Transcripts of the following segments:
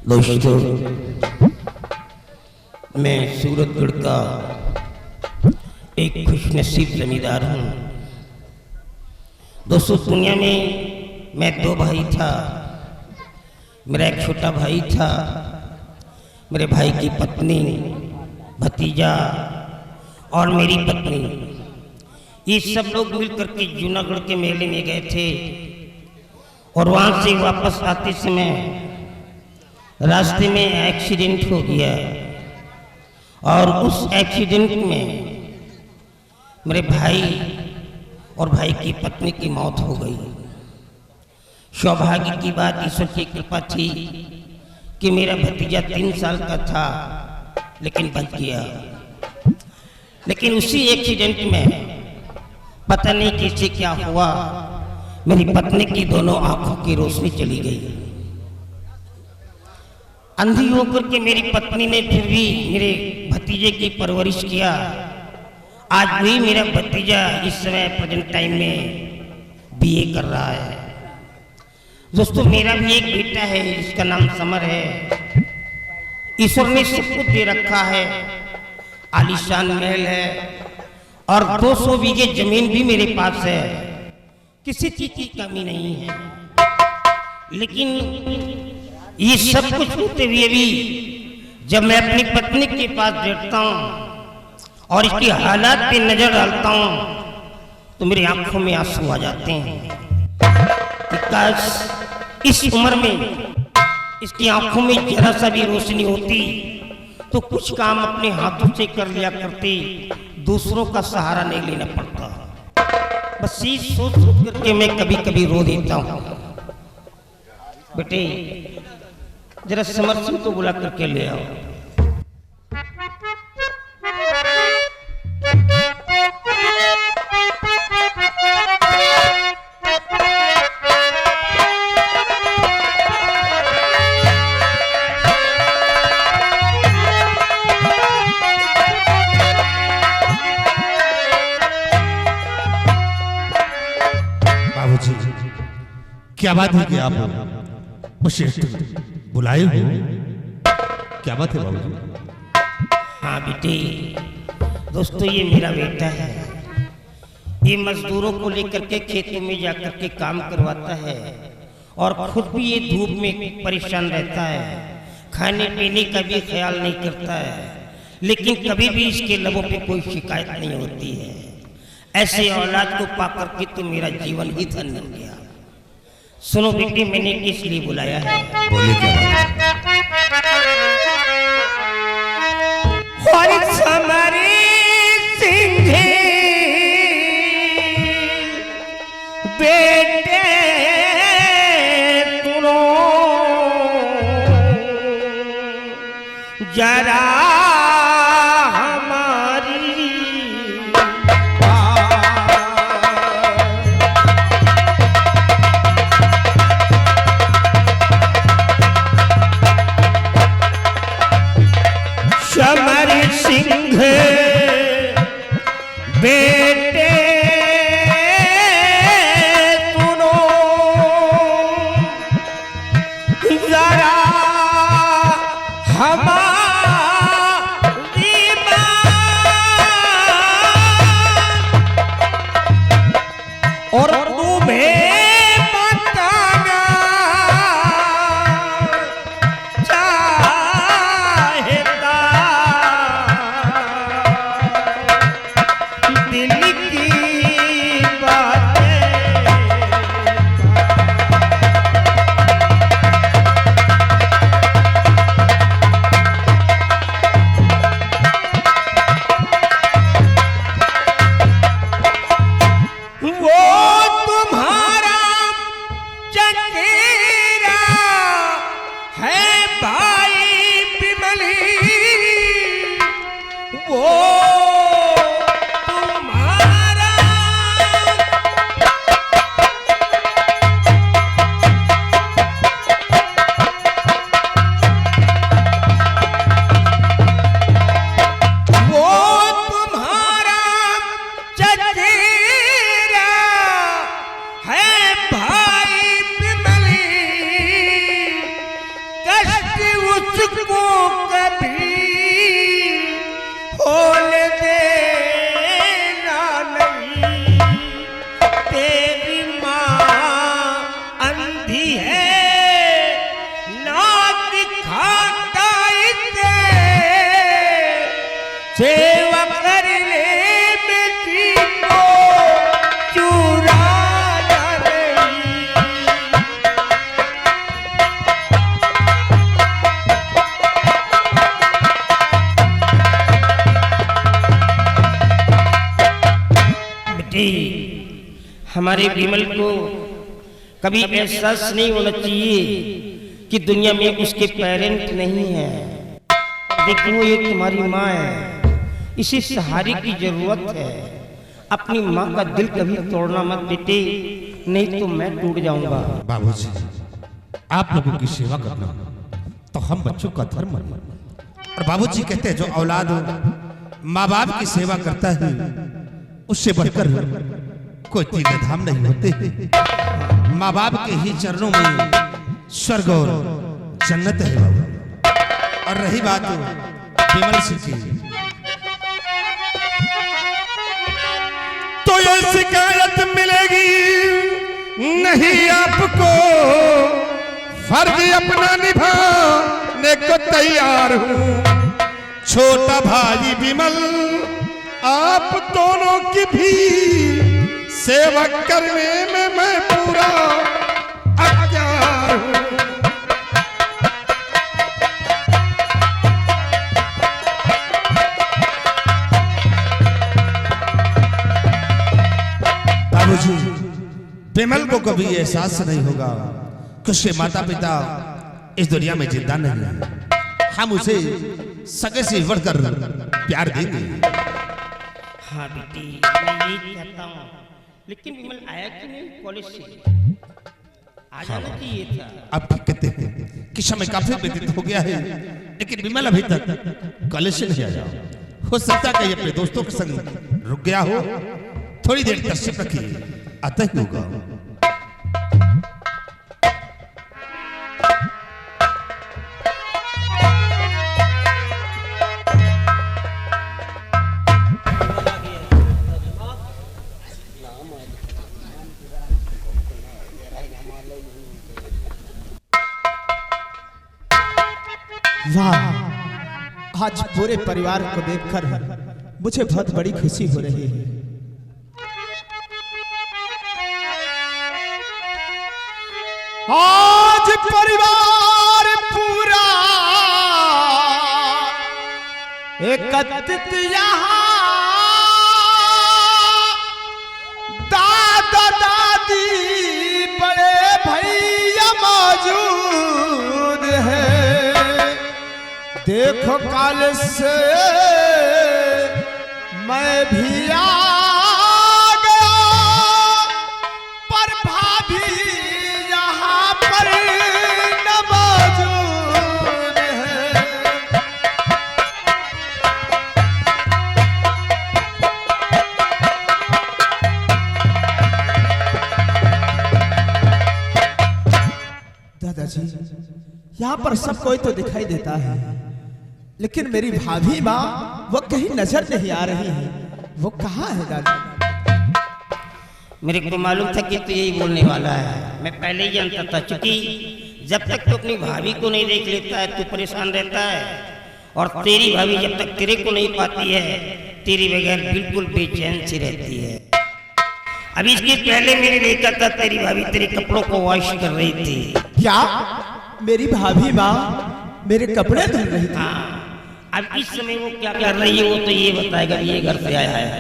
दोस्तों, मैं सूरतगढ़ का एक खुशनसीब जमींदार हूँ। दोस्तों, दुनिया में मैं दो भाई था। मेरा एक छोटा भाई था, मेरे भाई की पत्नी, भतीजा और मेरी पत्नी। ये सब लोग मिलकर के जूनागढ़ के मेले में गए थे और वहाँ से वापस आते समय रास्ते में एक्सीडेंट हो गया और उस एक्सीडेंट में मेरे भाई और भाई की पत्नी की मौत हो गई। सौभाग्य की बात, ईश्वर की कृपा थी कि मेरा भतीजा 3 साल का था लेकिन बच गया। लेकिन उसी एक्सीडेंट में पता नहीं कैसे क्या हुआ, मेरी पत्नी की दोनों आंखों की रोशनी चली गई। अंधी होकर के मेरी पत्नी ने फिर भी मेरे भतीजे की परवरिश किया। आज भी मेरा भतीजा इस समय प्रेजेंट टाइम में बीए कर रहा है। दोस्तों, मेरा भी एक बेटा है जिसका नाम समर है। ईश्वर ने सब कुछ दे रखा है, आलीशान महल है और 200 बीघे जमीन भी मेरे पास है। किसी चीज की कमी नहीं है। लेकिन ये सब कुछ होते हुए भी जब मैं अपनी पत्नी के पास बैठता हूँ और इसकी हालात पे नजर डालता हूँ तो मेरी आंखों में आंसू आ जाते हैं। काश इस उम्र में इसकी आंखों में जरा सा भी रोशनी होती तो कुछ काम अपने हाथों से कर लिया करती, दूसरों का सहारा नहीं लेना पड़ता। बस ये सोच सोच करके मैं कभी कभी रो देता हूँ। बेटे, जरा समर सिंह को बुला करके ले आओ। बाबूजी, क्या बात है कि आप मुझे बुलाए हो? क्या बात है बाबूजी? हाँ बेटे, दोस्तों ये मेरा बेटा है। ये मजदूरों को लेकर के खेतों में जाकर के काम करवाता है और खुद भी ये धूप में परेशान रहता है। खाने पीने का भी ख्याल नहीं करता है, लेकिन कभी भी इसके लबों पे कोई शिकायत नहीं होती है। ऐसे औलाद को पाकर के तो मेरा जीवन ही धन्य हो गया। सुनो बेटे, मैंने किस लिए बुलाया है? बोलिए क्या बात है? समरी सिंह बेटे सुनो जरा समर सिंह बेटे सुनो जरा हमारी बात और तुम्हें बताना भाई बिमली कष्ट सेवा कर ले बेटी को चुरा रही। बेटी हमारे विमल को कभी एहसास नहीं होना चाहिए कि दुनिया में उसके पेरेंट नहीं है। देखो ये तुम्हारी माँ है, इसे सहारे की जरूरत है। अपनी माँ का दिल कभी तोड़ना मत बेटे, नहीं तो मैं टूट जाऊंगा। बाबूजी, आप लोगों की सेवा करना तो हम बच्चों का धर्म है। और बाबूजी कहते हैं जो औलाद माँ बाप की सेवा करता है उससे बढ़कर कोई तीर्थ धाम नहीं होते। माँ बाप के ही चरणों में स्वर्ग और जन्नत है बाबू। और रही बात विमल सिंह की, तो ये शिकायत मिलेगी नहीं आपको, फर्ज अपना निभाने को तैयार हूं। छोटा भाई विमल आप दोनों की भी सेवा करने में मैं पूरा अख्तियार हूं। बाबूजी, विमल को कभी एहसास नहीं होगा कि उसके माता पिता इस दुनिया में जिंदा नहीं है। हम उसे सगे से बढ़कर प्यार देंगे। हाँ बेटी, मैं यही कहता हूँ, लेकिन विमल आया कि नहीं कॉलेज से? आ जाना चाहिए था। अब कहते हैं कि समय काफी व्यतीत हो गया है, लेकिन विमल अभी तक कॉलेज से नहीं आया। हो सकता है कि अपने दोस्तों के संग रुक गया हो। थोड़ी देर तशरीफ रखिए, आता ही होगा। वाह, आज पूरे परिवार को देखकर मुझे बहुत बड़ी खुशी हो रही है। आज परिवार पूरा एकत्रित यहाँ, दादा दादी बड़े भैया मौजूद है। देखो काल से मैं भी आ गया, पर भाभी यहाँ पर न मौजूद है। दादाजी, यहाँ पर सब कोई तो दिखाई देता है, लेकिन मेरी भाभी माँ वो कहीं नजर नहीं आ रही है। वो कहाँ है दादा? मेरे को मालूम था कि तू यही बोलने वाला है। मैं पहले ही जानता था, क्योंकि जब तक तू अपनी भाभी को नहीं देख लेता है तू परेशान रहता है, और तेरी भाभी जब तक तेरे को नहीं पाती है तेरी बगैर बिल्कुल बेचैन सी रहती है। अभी इसके पहले मैंने देखा था तेरी भाभी तेरे कपड़ों को वॉश कर रही थी। क्या मेरी भाभी माँ मेरे कपड़े धुल रही थी? हाँ, अब इस समय वो क्या कर रही है वो तो ये बताएगा। ये घर से आया है,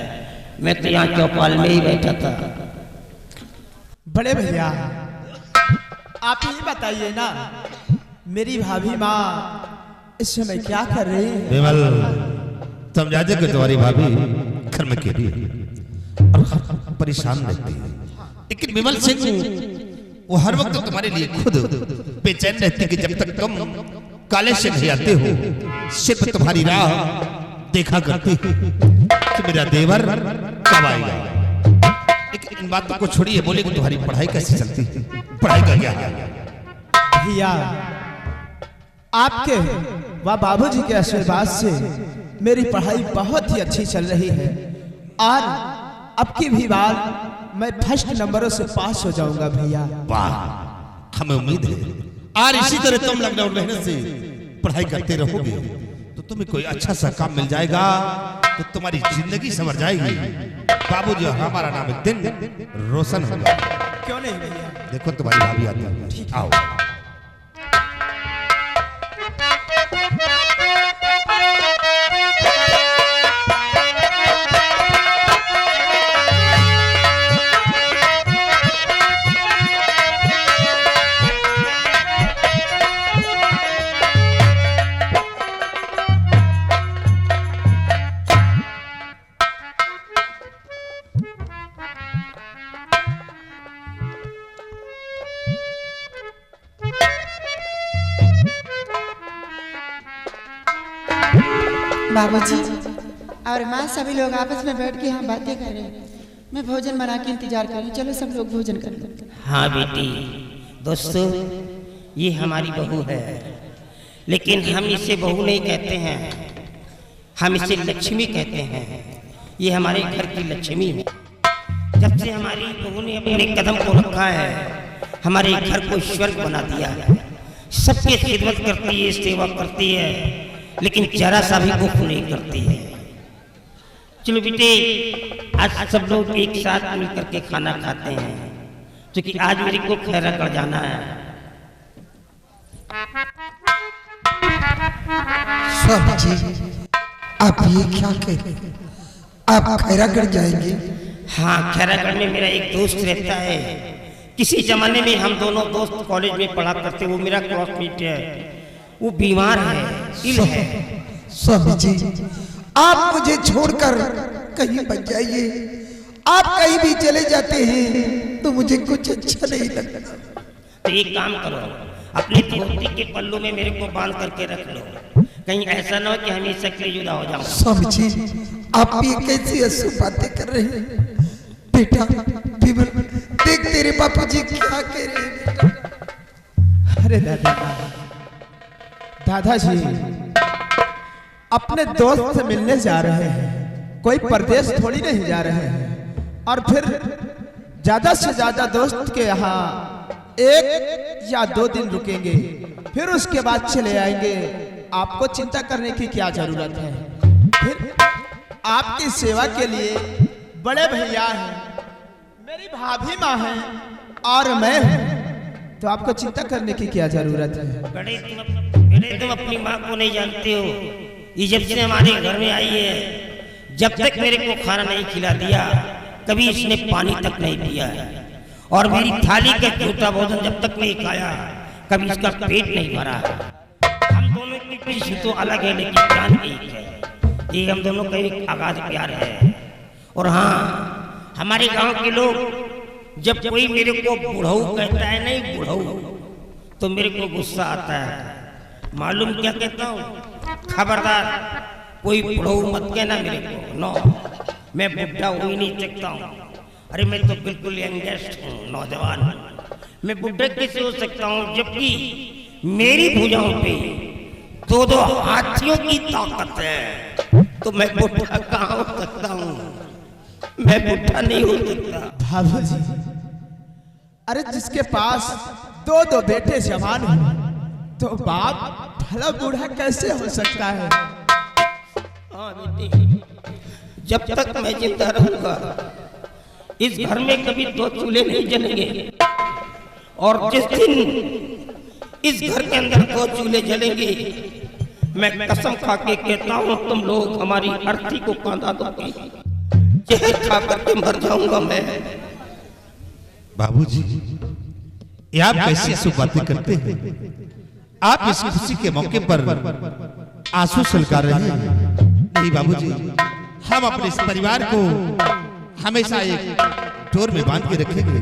मैं तो यहाँ चौपाल में ही बैठा था। बड़े भैया, आप ही बताइए ना, मेरी भाभी माँ इस समय क्या कर रही है? विमल, समझा दे कि तुम्हारी भाभी घर में अकेली है और परेशान रहती है, लेकिन विमल सिंह वो हर वक्त तुम्हारे लिए खुद बेचैन रहती है कि जब तक तुम कॉलेज से नहीं आते हो सिर्फ तुम्हारी राह देखा करती है कि मेरा देवर कब आएगा। लेकिन इन बातों को छोड़िए, बोले कि तुम्हारी पढ़ाई कैसे चलती है? पढ़ाई का क्या है? भैया, आपके व बाबूजी के आशीर्वाद से मेरी पढ़ाई बहुत ही अच्छी चल रही है, और अब की भी बार मैं फर्स्ट नंबरों से पास हो जाऊंगा भैया। वाह, हमें उम्मीद है और इसी तरह तुम लॉकडाउन मेहनत से पढ़ाई करते रहोगे तो तुम्हें कोई अच्छा सा काम मिल जाएगा तो तुम्हारी जिंदगी संवर जाएगी। बाबूजी और हमारा नाम एक दिन रोशन होगा। क्यों नहीं भैया? देखो तुम्हारी भाभी आती है, आओ। बाबूजी और माँ सभी लोग आपस में बैठ के यहाँ बातें कर रहे हैं। मैं भोजन बना के इंतजार कर रही हूँ। चलो सब लोग भोजन कर लो। हाँ बेटी, दोस्तों ये हमारी बहू है, लेकिन हम इसे बहू नहीं कहते हैं, हम इसे लक्ष्मी कहते हैं। ये हमारे घर की लक्ष्मी है। जब से हमारी बहू ने अपने कदम को रखा है, हमारे घर को स्वर्ग बना दिया है। सबकी खिदमत करती है, सेवा करती है, लेकिन जरा सा भी उफ नहीं करती है। चलो बेटे, आज सब लोग एक साथ मिल करके खाना खाते हैं, क्योंकि आज मेरे को खैरागढ़ जाना है। स्वामी जी, आप ये क्या कह रहे हैं? आप खैरागढ़ जाएंगे? हाँ, खैरागढ़ में मेरा एक दोस्त रहता है। किसी जमाने में हम दोनों दोस्त कॉलेज में पढ़ा करते। वो मेरा क्लासमेट है, वो बीमार है, इल है। स्वामी जी, आप मुझे छोड़कर कहीं मत जाइए। आप कहीं भी चले जाते हैं तो मुझे कुछ अच्छा नहीं लगता। तो एक काम करो, अपनी धोती के पल्लू में मेरे को बांध करके रख लो, कहीं ऐसा ना हो कि हमेशा के लिए जुदा हो जाऊं। स्वामी जी, आप ये कैसी अशुभ बातें कर रहे हैं? बेटा विमल, देख तेरे बापू जी क्या कह रहे हैं बेटा। अरे दादाजी अपने दोस्त से मिलने जा रहे हैं, कोई परदेश थोड़ी नहीं जा रहे हैं। और फिर ज्यादा से ज्यादा दोस्त के यहाँ 1 या 2 दिन रुकेंगे, फिर उसके बाद चले आएंगे। आपको चिंता करने की क्या जरूरत है? फिर आपकी सेवा के लिए बड़े भैया हैं, मेरी भाभी माँ है और मैं हूँ, तो आपको चिंता करने की क्या जरूरत है? बड़े तुम अपनी माँ को नहीं जानते हो। ये जब से हमारे घर में आई है, जब तक मेरे को खाना नहीं खिला दिया, कभी इसने पानी तक नहीं पिया है। और मेरी थाली का छोटा भोजन जब तक नहीं खाया, कभी इसका पेट नहीं भरा। हम दोनों की पीछे तो अलग है, लेकिन जान एक है। ये हम दोनों का एक अगाध प्यार है। और हाँ, हमारे गांव के लोग जब कोई मेरे को बुढ़ऊ कहता है, नहीं बुढ़ऊ, तो मेरे को गुस्सा आता है। मालूम क्या कहता हूँ? खबरदार कोई बुढ़ऊ मत कहना मेरे को। नो, मैं बुढ़ा हो ही नहीं सकता हूँ। अरे मैं तो बिल्कुल यंगेस्ट हूँ, नौजवान हूँ। मैं बुढ़ा कैसे हो सकता हूँ, जबकि मेरी भुजाओं पे 2-2 हाथियों की ताकत है। तो मैं बुढ़ा कहाँ हो सकता हूँ? मैं बुढ़ा नहीं हो सकता। भाभी जी, अरे जिसके पास 2-2 बेटे जवान हैं, तो बाप भला बूढ़ा कैसे हो सकता है? हाँ बेटी, जब तक मैं जिंदा रहूंगा, इस घर में कभी 2 चूल्हे नहीं जलेंगे। और जिस दिन इस घर के अंदर 2 चूल्हे जलेंगे, मैं कसम खा के कहता हूँ, तुम लोग हमारी अर्थी को कांधा दोगे। जहर खा करके मर जाऊंगा मैं। बाबूजी, ये आप कैसी ऐसी बातें करते हैं? आप इस खुशी के मौके पर आंसू सुलगा रहे हैं। नहीं बाबूजी, हम अपने इस परिवार को हमेशा एक डोर में बांध के रखेंगे,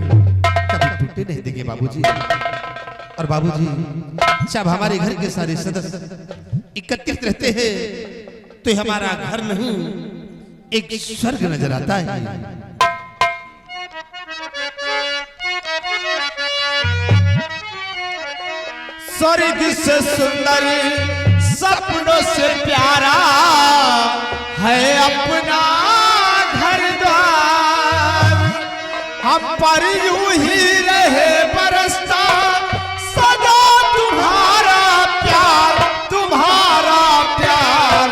कभी टूटे नहीं देंगे बाबूजी। और बाबूजी, जब हमारे घर के सारे सदस्य एकत्रित रहते हैं तो हमारा घर नहीं, एक स्वर्ग नजर आता है। स्वर्ग से सुंदर, सपनों से प्यारा है अपना घर द्वार। हम पर यूं ही रहे बरसता सदा तुम्हारा प्यार, तुम्हारा प्यार।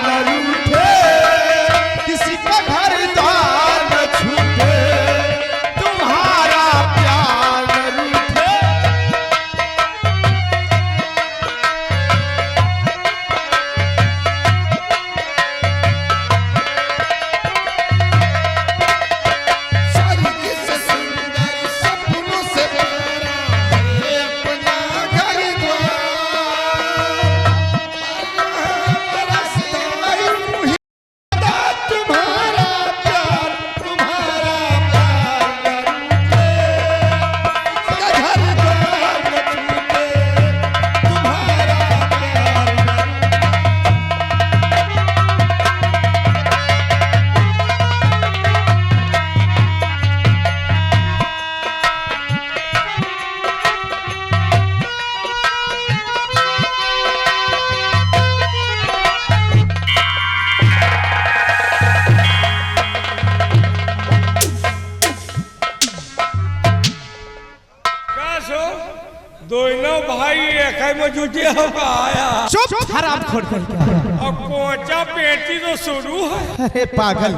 देखे में जुटे हो आया चुप हराम खोर कर क्या और कोचा पेटी तो शुरू है। अरे पागल,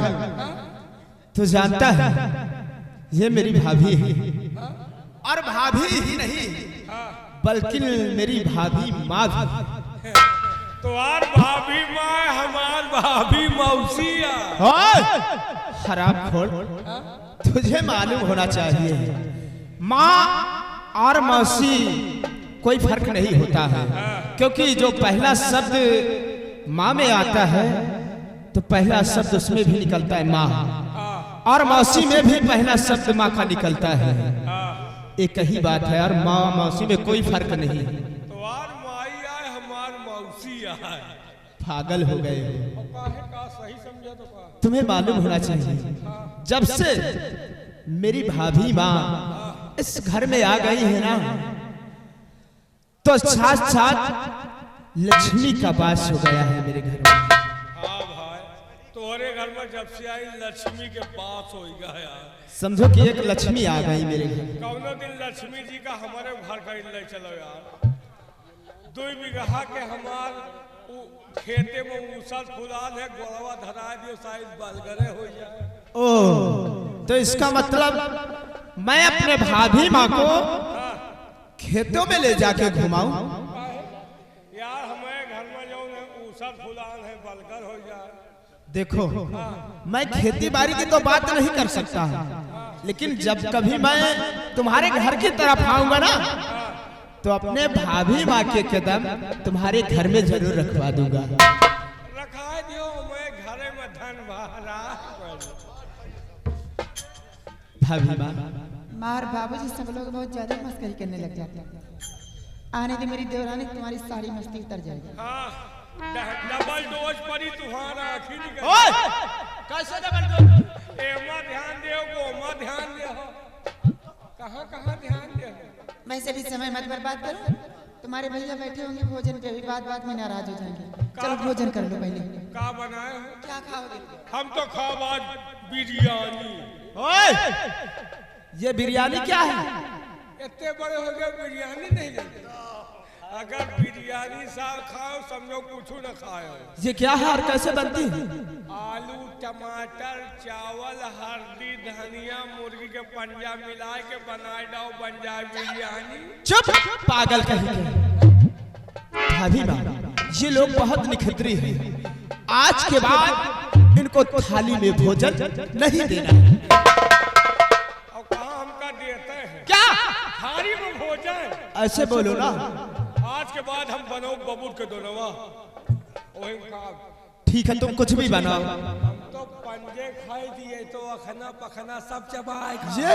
तू जानता है ये मेरी भाभी है, और भाभी ही नहीं बल्कि मेरी भाभी माँ भी। तो यार भाभी माँ हमार भाभी मौसिया। हराम खोर, तुझे मालूम होना चाहिए माँ और मौसी कोई फर्क नहीं होता है, क्योंकि जो पहला शब्द माँ में आता है तो पहला शब्द उसमें भी निकलता है माँ, और मौसी में भी पहला शब्द माँ का निकलता है। एक ही बात है, और माँ मौसी में कोई फर्क नहीं। तो यार माई आए हमार मौसी आए। पागल हो गए हो। का सही समझा तो का। तुम्हें मालूम होना चाहिए जब से मेरी भाभी माँ इस घर में आ गई है ना, तो साथ साथ लक्ष्मी का वास हो गया है मेरे घर में। हाँ भाई, तोहरे घर में जब से आई लक्ष्मी के पास हो गया। समझो कि एक लक्ष्मी आ गई मेरे घर। कौनो दिन लक्ष्मी जी का हमारे घर का ले चलो यार। 2 बीघा के हमार खेते में ऊसर फुलाल है, गोड़वा धरा दियो शायद बलगरे हो जाए। ओ, तो इसका मतलब मैं अपने भाभी माँ को खेतों में ले जाके घुमाऊं? यार हमारे घर में जो ऊसर फुलाल है बलगर हो जाए। देखो, मैं खेती बाड़ी की तो बात नहीं कर सकता, लेकिन जब कभी मैं तुम्हारे घर की तरफ आऊंगा ना, तो अपने भाभी माँ के कदम तुम्हारे घर में जरूर रखवा दूंगा। रखा दियो, मैं घरे में धन भरा। भाभी माँ, मार बाबूजी सब लोग बहुत ज्यादा मस्करी करने लग जाते हैं। आने दे मेरी देवरानी, तुम्हारी सारी मस्ती उतर जाएगी। हाँ, डबल डोज पड़ी तुम्हारा आखिर कैसे डबल डोज? एमा ध्यान दियो, गोमा ध्यान दियो। कहाँ कहाँ ध्यान दियो? वैसे भी समय मत बर्बाद करो, तुम्हारे भैया बैठे होंगे भोजन पे, भी बात में नाराज हो जाएंगे। चलो भोजन कर लो पहले। का बनाए हो? क्या खाओगे? हम तो खाओ आज बिरयानी। ओए, ये बिरयानी क्या है? इतने बड़े हो गए बिरयानी नहीं जानते। अगर बिरयानी साग खाओ समझो कुछ न खाओ। ये क्या है और कैसे बनती है? आलू टमाटर चावल हल्दी धनिया मुर्गी के पंजा मिला के बनाए डाओ, बन जाए बिरयानी। चुप पागल कहीं के। भाभी माँ, ये लोग बहुत निखित्री हैं। आज के बाद इनको थाली में भोजन नहीं देना है। और कहाँ हमका देते हैं? क्या? थाली में भोजन? ऐसे बोलो ना। आज के बाद हम बनो बबूल के दोनों। ठीक है, तुम कुछ भी बनाओ। हम तो पंजे खाई दिए तो अखना पखना सब चबाए। ये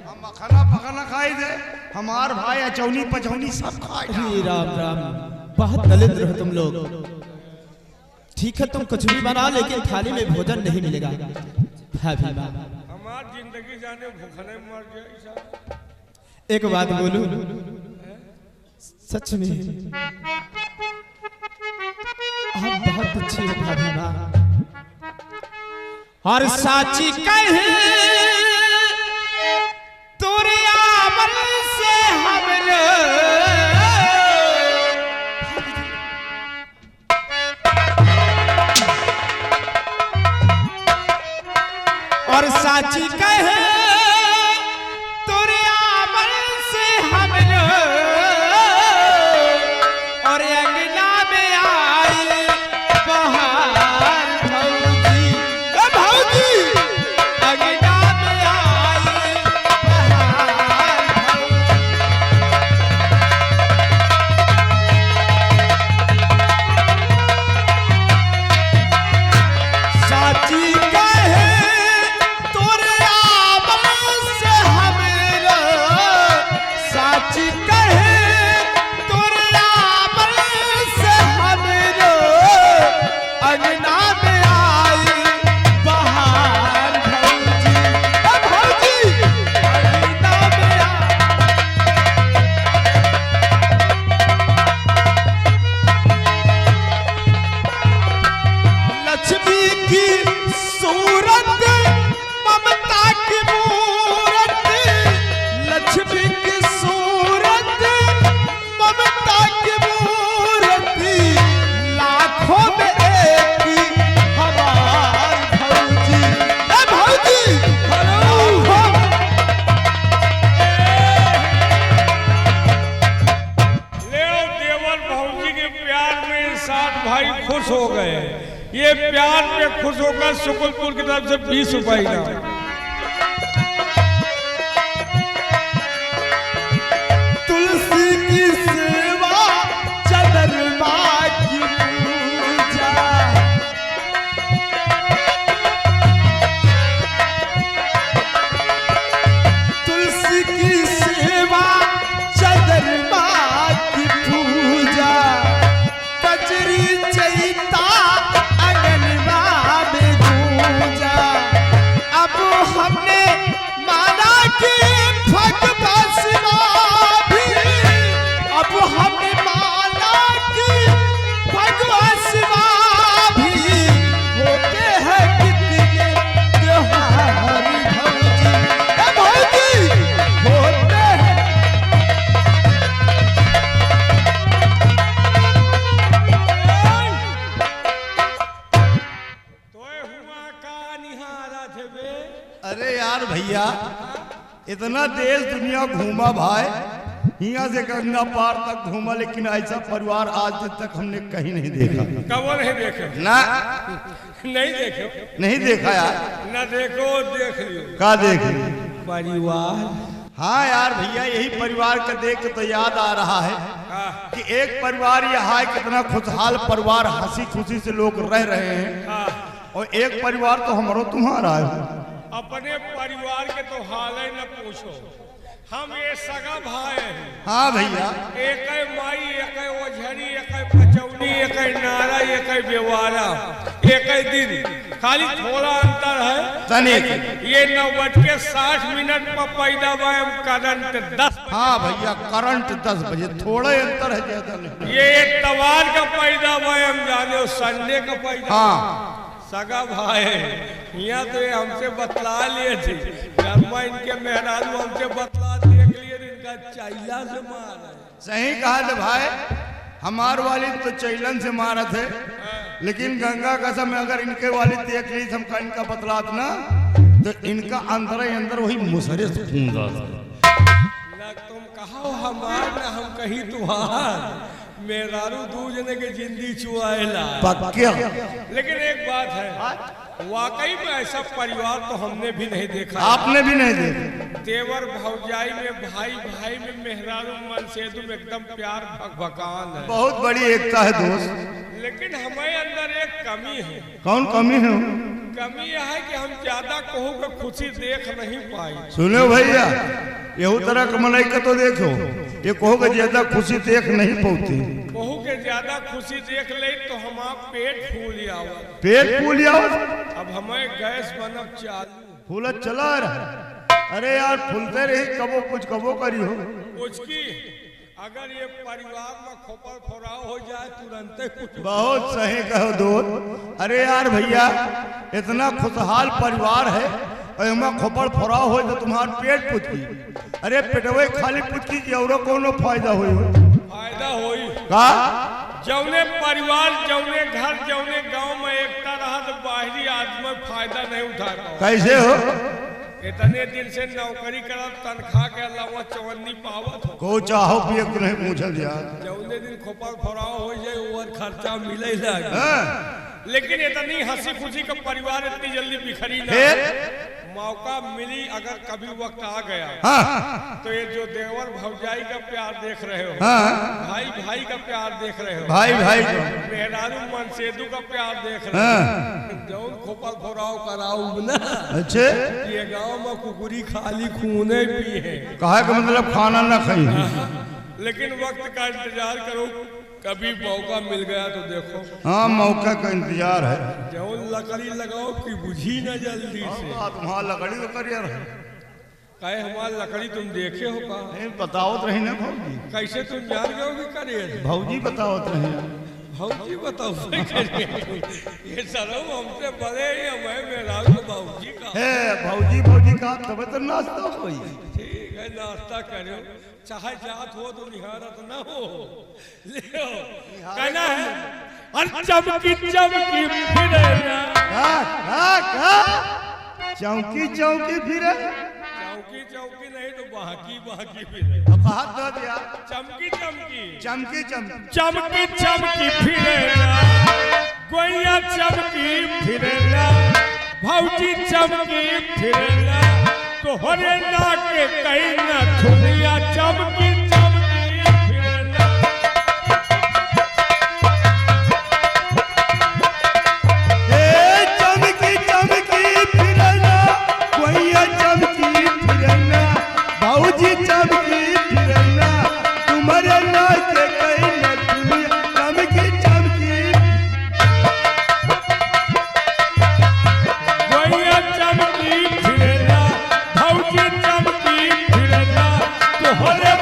हम मखाना पखाना खाए थे, हमार भाई अचौनी पचौनी सब खाए। हे राम राम, बहुत दलिद्र हो तुम लोग। ठीक है, तुम कुछ भी बनाओ, लेकिन थाली में भोजन नहीं मिलेगा। भाभी माँ, हमार जिंदगी जाने भूखने मर गया। एक बात बोलूं, सच में आप बहुत अच्छी हो भाभी माँ, और साची कहे तोरे आमल से हमने और साची कहे तोरे आमल से हमने और अंगना में आई बहार भौजी, भौजी अंगना में आई बहार भौजी। साची कहे तोरे आमल से हमरा, साची कहे तोरे आमल से हमरा अंगना में आई बहार भौजी, भौजी अंगना में लक्ष्मी की सूरत ममता की मूरत, लक्ष्मी की सूरत ममता की ये प्यार पे खुश होकर शुक्लपुर की तरफ से 20 रुपए इनाम। तुलसी की सेवा चंद्रमा की पूजा, तुलसी की सेवा चंद्रमा की पूजा, कजरी चैता अंगनवा में गूंजा। अब हमने माना कि भगवान शिवा भी, अब हमने माना कि भगवान शिवा भी होते हैं कितने त्योहारी भौजी, ए भौजी होते हैं। तोय हुआ का निहारा थे बे। अरे यार भैया, इतना देश दुनिया घूमा भाई, यहाँ से गंगा पार तक घूमा, लेकिन ऐसा परिवार आज तक हमने कहीं नहीं देखा। कबो नहीं देखे ना, नहीं देखे नहीं देखा यार। न देखो देख लियो का देख? परिवार। हाँ यार भैया, यही परिवार का देख के तो याद आ रहा है कि एक परिवार यह है, कितना खुशहाल परिवार, हंसी खुशी से लोग रह रहे हैं, और एक परिवार तो हमारो तुम्हारा है। अपने परिवार के तो हाल है न पूछो, हम ये सगा भाई हैं। हाँ भैया, एक है माई, एक है ओझरी, एक है पचौनी, एक है नारा, एक है बेवारा, एक है दिन, खाली थोड़ा अंतर है। तनिक ये 9:60 पर पैदा हुआ, करंट 10। हाँ भैया, करंट 10 बजे, थोड़ा ही अंतर है, ज्यादा नहीं। ये तवार का पैदा हुआ, हम जाने हो संडे का पैदा। हाँ सगा भाई यहाँ तो ये हमसे बतला लिए थे, घरमा इनके मेहरारू हमसे बतला देख लिए, इनका चैला से मार है। सही कहा था भाई, हमार वाली तो चैलन से मारा थे, लेकिन गंगा कसम अगर इनके वाली देख ली हमका, इनका बतलात ना, तो इनका अंदर ही अंदर वही मुसरे से खून जाता। ना तुम कहो हमार, ना हम कही तुम्हार, मेहरारू दूजने के जिंदगी चुआएला। पक्का। लेकिन एक बात है, वाकई में ऐसा परिवार तो हमने भी नहीं देखा। आपने भी नहीं देखा? देवर भौजाई में, भाई भाई में, मेहरारू मनसेदू में एकदम प्यार भगभकान है। बहुत बड़ी एकता है दोस्त। लेकिन हमारे अंदर एक कमी है। कौन कमी है? कमी यह है कि हम ज्यादा कहू के खुशी देख नहीं पाई। सुनो भैया, यहू तरह का मलाई का तो देखो, ये कहो कि ज्यादा खुशी देख नहीं पाती। कहू के ज्यादा खुशी देख ले तो हमारा पेट फूल आवत। पेट फूल आवत? अब हमें गैस बनब चालू। फूलत चला रहा। अरे यार, फूलते रही, कबो कुछ कबो करी हो। उसकी अगर ये परिवार में खोपड़ फोड़ाव हो जाए तुरंत कुछ। बहुत सही कहो दोस्त। अरे यार भैया, इतना खुशहाल परिवार है और हमें खोपड़ फोड़ाव हो तो तुम्हार पेट पुचकी। अरे पेटवे खाली पुचकी की और कोनो फायदा हो? फायदा होई का? जौने परिवार, जौने घर, जौने गांव में एकता रहा तो बाहरी आदमी में फायदा नहीं उठा। कैसे हो? इतने दिन से नौकरी करा, तनख्वाह के अलावा चवन्नी पावत हो। को चाहो पिए को नहीं पूछल यार। जौने दिन खोपड़ फोड़ाव हो जाए और खर्चा मिले लगे। लेकिन इतनी हंसी खुशी का परिवार इतनी जल्दी बिखरी ना। मौका मिली अगर कभी वक्त आ गया, तो ये जो देवर भौजाई का प्यार देख रहे हो, भाई भाई का प्यार देख रहे हो, भाई भाई मेहरारू मनसेदू का प्यार देख रहे हो, जौन खोपल फोड़ाव कराऊ ना। अच्छे, ये गांव में कुकुरी खाली खूने भी है। कहा का मतलब खाना ना खाई। लेकिन वक्त का इंतजार करो, कभी मौका मिल गया तो देखो। हाँ, मौका का इंतजार है। जो लकड़ी लगाओ कि बुझी ना जल्दी से। तुम्हारा लकड़ी तो करियर है। कहे हमारी लकड़ी तुम देखे हो का? नहीं बताओ रही ना भौजी। कैसे तुम जान गए हो कि करियर? भौजी बताओ रहे। भौजी बताओ। ये सरो हमसे बड़े ही हमें मेरा भौजी का है। भौजी भौजी का तब तो नाश्ता कोई। ठीक है, नाश्ता करो, चाहे जात हो तो निहारत ना हो। लियो कहना है, और चमकी चमकी फिरे ना। चौकी चौकी फिरे। चौकी चौकी नहीं तो बाकी बाकी फिरे। अब हाथ धो दिया। चमकी चमकी चमकी चमकी चमकी चमकी फिरे ना। गोइया चमकी फिरेला भौजी चमकी फिरेला तोहरे नाक के कहीं न थुनिया चमकी चमकी फिरेला ए चमकी चमकी फिरना गोइया चमकी फिरना भौजी चमकी फिरना तुम्हारे नाक के कहीं न दुनिया चमकी चमकी गोइया चमकी फिरेला भौजी चमकी फिरेला तोहरे